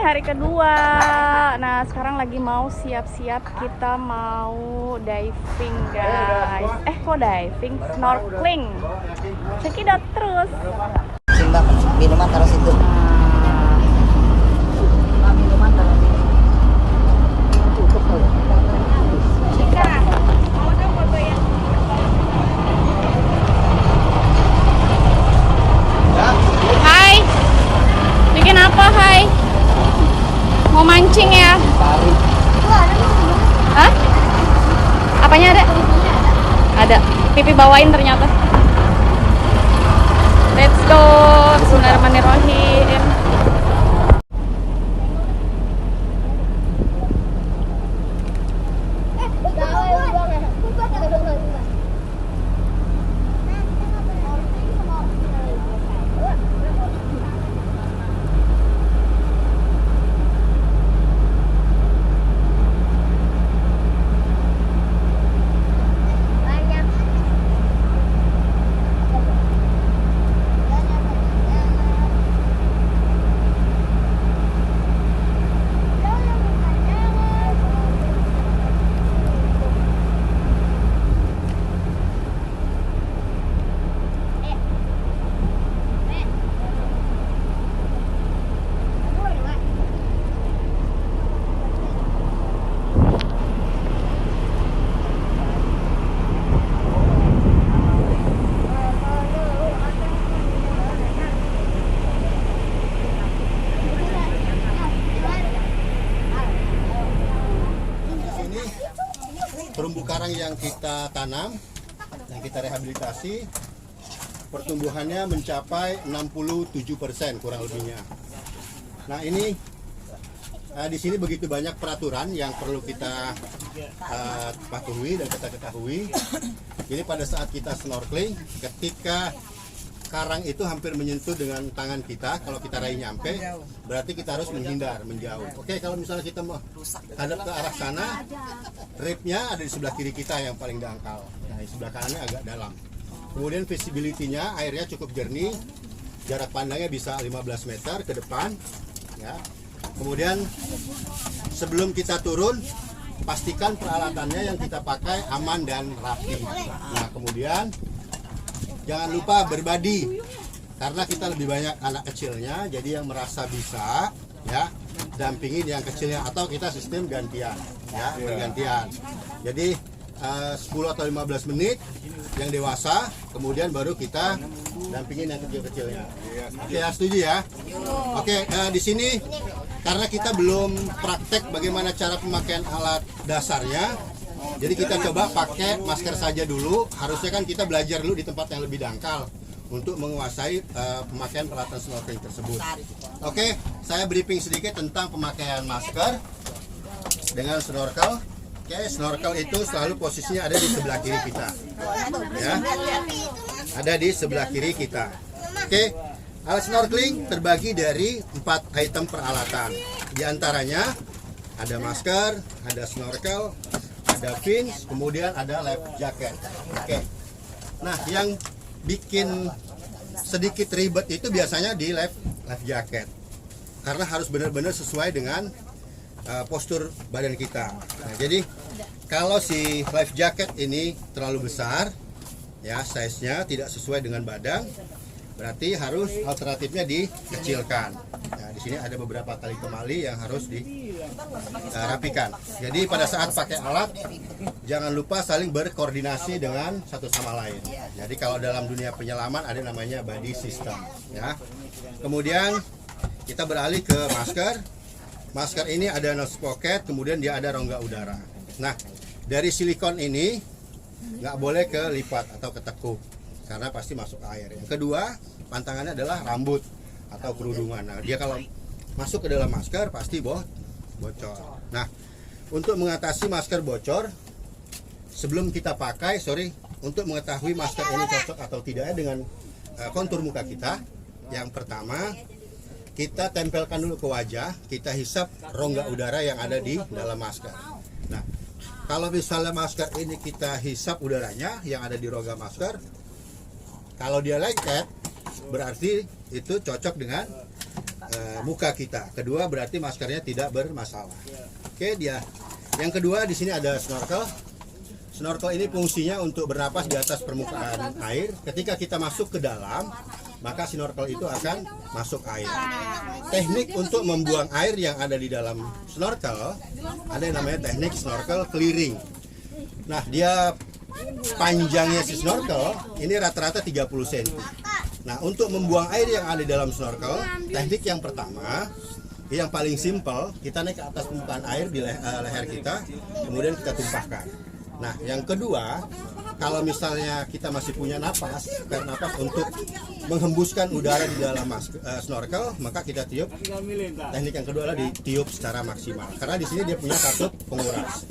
hari kedua. Nah, sekarang lagi mau siap-siap kita mau diving, guys. Kok diving? Snorkeling. Cekidot terus. Simbang minuman taruh situ. Minuman taruh situ. Cika, mau dong foto ya? Hai. Bikin apa, hai? Mau mancing ya? Hah? Apanya ada? Ada. Pipi bawain ternyata. Let's go. Bismillahirrahmanirrahim. Terumbu karang yang kita tanam, yang kita rehabilitasi, pertumbuhannya mencapai 67% kurang lebihnya. Nah ini di sini begitu banyak peraturan yang perlu kita patuhi dan kita ketahui. Jadi pada saat kita snorkeling, ketika karang itu hampir menyentuh dengan tangan kita, kalau kita raih nyampe, berarti kita harus menghindar, menjauh. Oke, kalau misalnya kita mau hadap ke arah sana, ribnya ada di sebelah kiri kita yang paling dangkal. Nah, di sebelah kanannya agak dalam. Kemudian visibility-nya, airnya cukup jernih, jarak pandangnya bisa 15 meter ke depan. Ya. Kemudian sebelum kita turun, pastikan peralatannya yang kita pakai aman dan rapi. Nah, kemudian jangan lupa berbadi, karena kita lebih banyak anak kecilnya, jadi yang merasa bisa ya dampingin yang kecilnya, atau kita sistem gantian ya, bergantian. Jadi 10 atau 15 menit yang dewasa, kemudian baru kita dampingin yang kecil-kecilnya. Oke, ya, setuju ya? Oke, di sini karena kita belum praktek bagaimana cara pemakaian alat dasarnya, jadi kita coba pakai masker saja dulu. Harusnya kan kita belajar dulu di tempat yang lebih dangkal untuk menguasai pemakaian peralatan snorkeling tersebut. Oke, saya briefing sedikit tentang pemakaian masker dengan snorkel. Oke, snorkel itu selalu posisinya ada di sebelah kiri kita. Ya, ada di sebelah kiri kita. Oke, alat snorkeling terbagi dari 4 item peralatan. Di antaranya ada masker, ada snorkel, ada fins, kemudian ada life jacket. Oke. Nah, yang bikin sedikit ribet itu biasanya di life jacket, karena harus benar-benar sesuai dengan postur badan kita. Nah, jadi kalau si life jacket ini terlalu besar, ya size-nya tidak sesuai dengan badan, berarti harus alternatifnya dikecilkan. Nah, di sini ada beberapa tali kemali yang harus dirapikan. Jadi pada saat pakai alat, jangan lupa saling berkoordinasi dengan satu sama lain. Jadi kalau dalam dunia penyelaman ada namanya buddy system. Ya. Kemudian kita beralih ke masker. Masker ini ada nose pocket, kemudian dia ada rongga udara. Nah, dari silikon ini nggak boleh kelipat atau ketekuk, karena pasti masuk air. Yang kedua, pantangannya adalah rambut atau kerudungan. Nah, dia kalau masuk ke dalam masker pasti bocor. Nah, untuk mengatasi masker bocor, sebelum kita pakai, untuk mengetahui masker ini cocok atau tidak dengan kontur muka kita, yang pertama kita tempelkan dulu ke wajah, kita hisap rongga udara yang ada di dalam masker. Nah, kalau misalnya masker ini kita hisap udaranya yang ada di rongga masker, kalau dia lengket, berarti itu cocok dengan muka kita. Kedua berarti maskernya tidak bermasalah. Oke, dia. Yang kedua di sini ada snorkel. Snorkel ini fungsinya untuk bernapas di atas permukaan air. Ketika kita masuk ke dalam, maka snorkel itu akan masuk air. Teknik untuk membuang air yang ada di dalam snorkel ada yang namanya teknik snorkel clearing. Nah, dia panjangnya si snorkel ini rata-rata 30 cm. Nah, untuk membuang air yang ada di dalam snorkel, teknik yang pertama, yang paling simpel, kita naik ke atas permukaan air di leher kita, kemudian kita tumpahkan. Nah, yang kedua, kalau misalnya kita masih punya napas, spare napas untuk menghembuskan udara di dalam snorkel, maka kita tiup. Teknik yang kedua adalah ditiup secara maksimal, karena di sini dia punya katup penguras.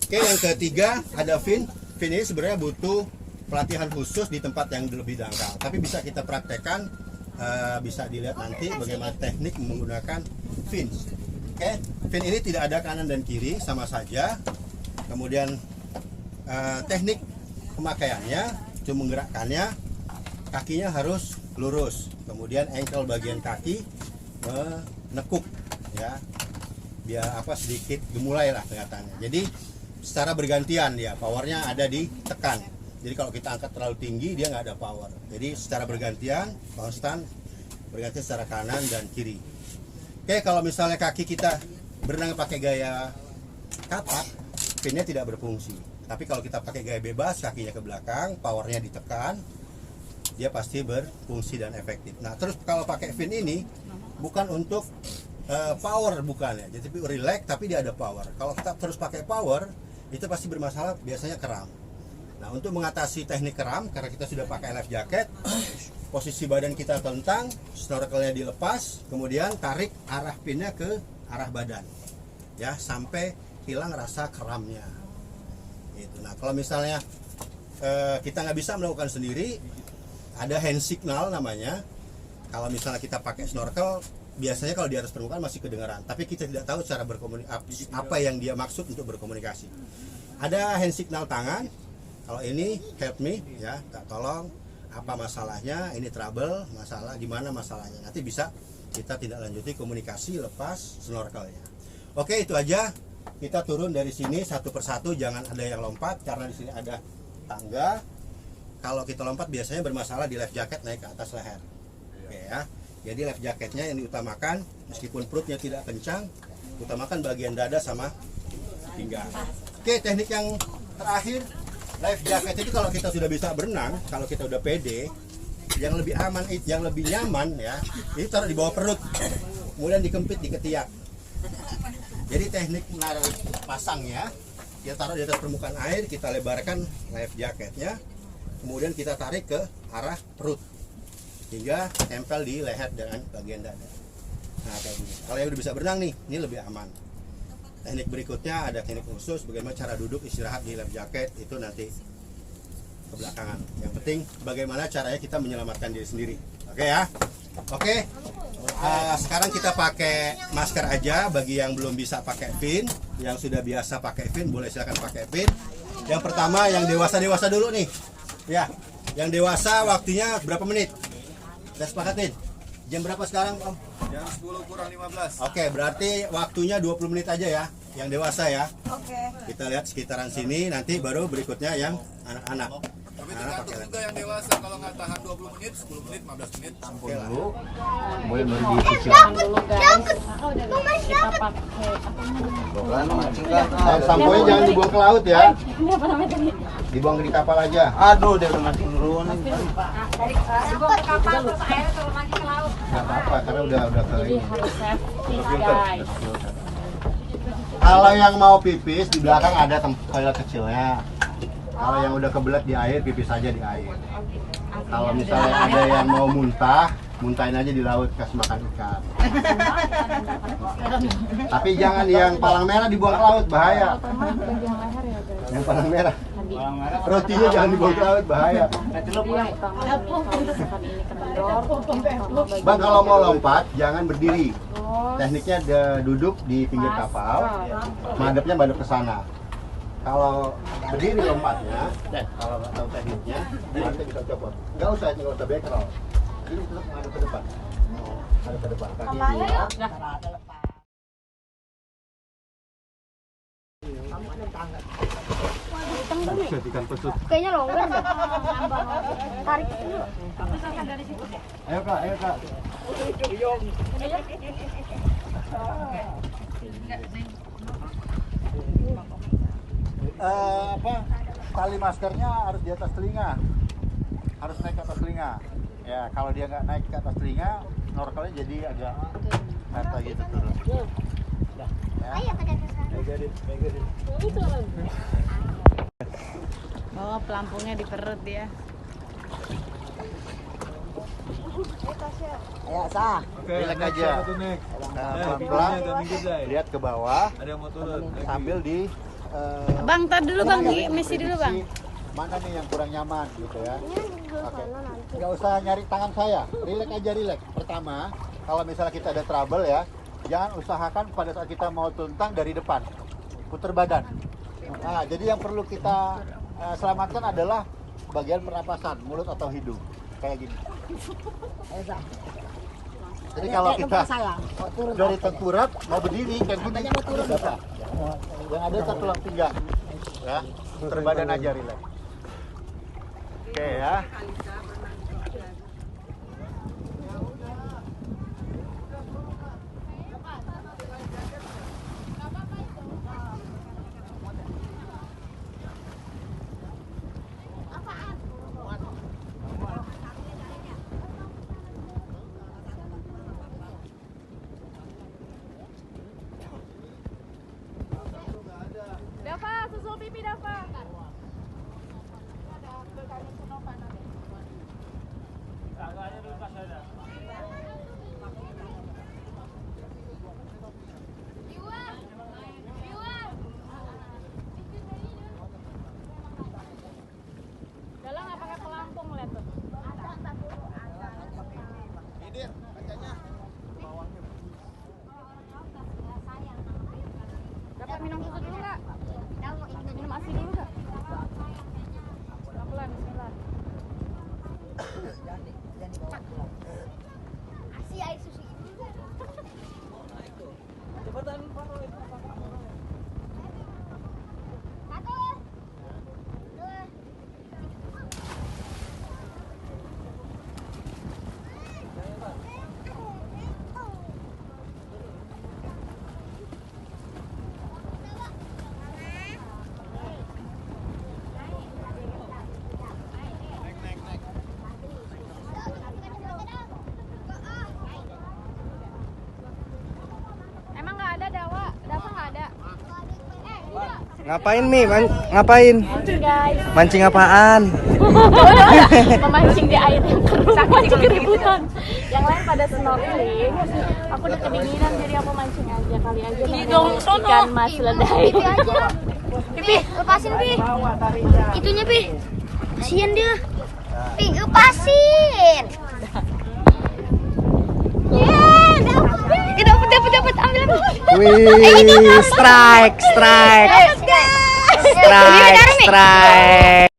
Oke, yang ketiga ada fin. Fin ini sebenarnya butuh pelatihan khusus di tempat yang lebih dangkal, tapi bisa kita praktekkan, bisa dilihat nanti bagaimana teknik menggunakan fin. Oke, fin ini tidak ada kanan dan kiri, sama saja. Kemudian teknik pemakaiannya, itu menggerakkannya, kakinya harus lurus. Kemudian ankle bagian kaki menekuk, ya, biar sedikit gemulai lah kelihatannya. Jadi secara bergantian ya, powernya ada di tekan. Jadi kalau kita angkat terlalu tinggi dia nggak ada power. Jadi secara bergantian, konstan, bergantian secara kanan dan kiri. Oke, kalau misalnya kaki kita berenang pakai gaya kapak, finnya tidak berfungsi. Tapi kalau kita pakai gaya bebas, kakinya ke belakang, powernya ditekan, dia pasti berfungsi dan efektif. Nah, terus kalau pakai fin ini bukan untuk power, bukan ya, jadi relax tapi dia ada power. Kalau kita terus pakai power, itu pasti bermasalah, biasanya kram. Nah, untuk mengatasi teknik kram, karena kita sudah pakai life jacket, posisi badan kita telentang, snorkelnya dilepas, kemudian tarik arah pinnya ke arah badan, ya, sampai hilang rasa kramnya. Gitu. Nah, kalau misalnya kita nggak bisa melakukan sendiri, ada hand signal namanya. Kalau misalnya kita pakai snorkel, biasanya kalau di atas permukaan masih kedengaran, tapi kita tidak tahu cara berkomunikasi, apa yang dia maksud untuk berkomunikasi. Ada hand signal tangan. Kalau ini help me, ya, tolong, apa masalahnya, ini trouble, masalah, gimana masalahnya. Nanti bisa kita tidak lanjuti komunikasi lepas snorkelnya. Oke, itu aja. Kita turun dari sini satu persatu, jangan ada yang lompat karena di sini ada tangga. Kalau kita lompat biasanya bermasalah di life jacket naik ke atas leher. Oke, ya. Jadi life jacketnya yang diutamakan, meskipun perutnya tidak kencang, utamakan bagian dada sama pinggang. Oke, teknik yang terakhir, life jacket itu kalau kita sudah bisa berenang, kalau kita udah pede, yang lebih aman, yang lebih nyaman ya, ini taruh di bawah perut, kemudian dikempit di ketiak. Jadi teknik menaruh pasangnya, kita taruh di atas permukaan air, kita lebarkan life jacketnya, kemudian kita tarik ke arah perut hingga tempel di leher dengan bagian dada. Nah, kayak gini. Kalau yang udah bisa berenang nih, ini lebih aman. Teknik berikutnya ada teknik khusus bagaimana cara duduk istirahat di life jacket, itu nanti kebelakangan. Yang penting bagaimana caranya kita menyelamatkan diri sendiri. Oke ya. Oke. Sekarang kita pakai masker aja bagi yang belum bisa pakai fin. Yang sudah biasa pakai fin boleh silakan pakai fin. Yang pertama yang dewasa dulu nih. Ya. Yang dewasa waktunya berapa menit? Kita sepakatin. Jam berapa sekarang, Om? Jam 10 kurang 15. Oke, berarti waktunya 20 menit aja ya, yang dewasa ya. Oke. Kita lihat sekitaran sini, nanti baru berikutnya yang anak-anak. Tapi Anak-anak tergantung pakai juga yang dewasa, kalau nggak tahan 20 menit, 10 menit, 15 menit. Oke lah. Kemudian baru dicicil. Dulu guys, kita pakai Samponya jangan dibuang ke laut ya. ini apa namanya tadi? Dibuang di kapal aja. Aduh, dia udah masih turun. Dibuang ke kapal terus airnya turun lagi ke laut. Nggak apa-apa, karena udah ke Jadi ini. harus safety guys. Kalau yang mau pipis di belakang ada toilet kecilnya. Kalau yang udah kebelet di air, pipis aja di air. Kalau misalnya ada yang mau muntah, muntahin aja di laut, kasih makan ikan. Tapi jangan yang palang merah dibuang ke laut, bahaya. Bagian leher ya guys. Yang palang merah. Tadi Rotinya jangan dibuang ke laut, bahaya. iya utama kalau misalkan ini kendor, Bang, kalau mau lompat jangan berdiri. terus Tekniknya duduk di pinggir kapal, madepnya madep ke sana. Kalau berdiri lompatnya, kalau nggak tahu tekniknya, nanti bisa copot. Nggak usah back roll. Ini tetap madep ke depan. ke depan. Kaki Kayaknya longgar deh. Tarik dulu. Ayo kak, ayo kak. Tali maskernya harus di atas telinga, harus naik ke atas telinga. Ya, kalau dia nggak naik ke atas telinga, snorkelnya jadi agak kata gitu turun. Ya. Bawa pelampungnya di perut dia. Ayo sah. Relax aja. Pelan-pelan lihat ke bawah. Ada yang mau turun. Sambil di Bang, tar dulu bang, misi dulu bang. mana nih yang kurang nyaman gitu ya. Oke. Nggak usah nyari tangan saya, relax aja, relax. Pertama, kalau misalnya kita ada trouble ya, jangan usahakan pada saat kita mau tuntang dari depan, putar badan. Nah, jadi yang perlu kita selamatkan adalah bagian pernapasan, mulut atau hidung, kayak gini. Ayo sah. Jadi kalau kita saya turun. dari tengkurap mau berdiri kayak gini, bisa. Yang ada satu tulang pinggang, ya, putar badan aja, relax. Oke ya. Dava, susul pipi Dava. Dalam nggak pakai pelampung lihat tuh. Dapat minum susu dulu nggak? Minum ASI dulu nggak? Pelan-pelan, bismillah. Asi air susu itu. Emang nggak ada Dawa? Dava nggak ada. Ngapain Mi? Ngapain? Mancing guys. Mancing apaan? Memancing di air yang keruh, mancing keributan. Yang lain pada snorkeling, aku udah kedinginan jadi aku mancing aja kali aja. Ikan mas ledai. Pipi aja. Pipi, lepasin Pi. Itunya Pi. Kasian dia. Pi, lepasin. Dapat, ambil. Wih, strike. Strike. Strike.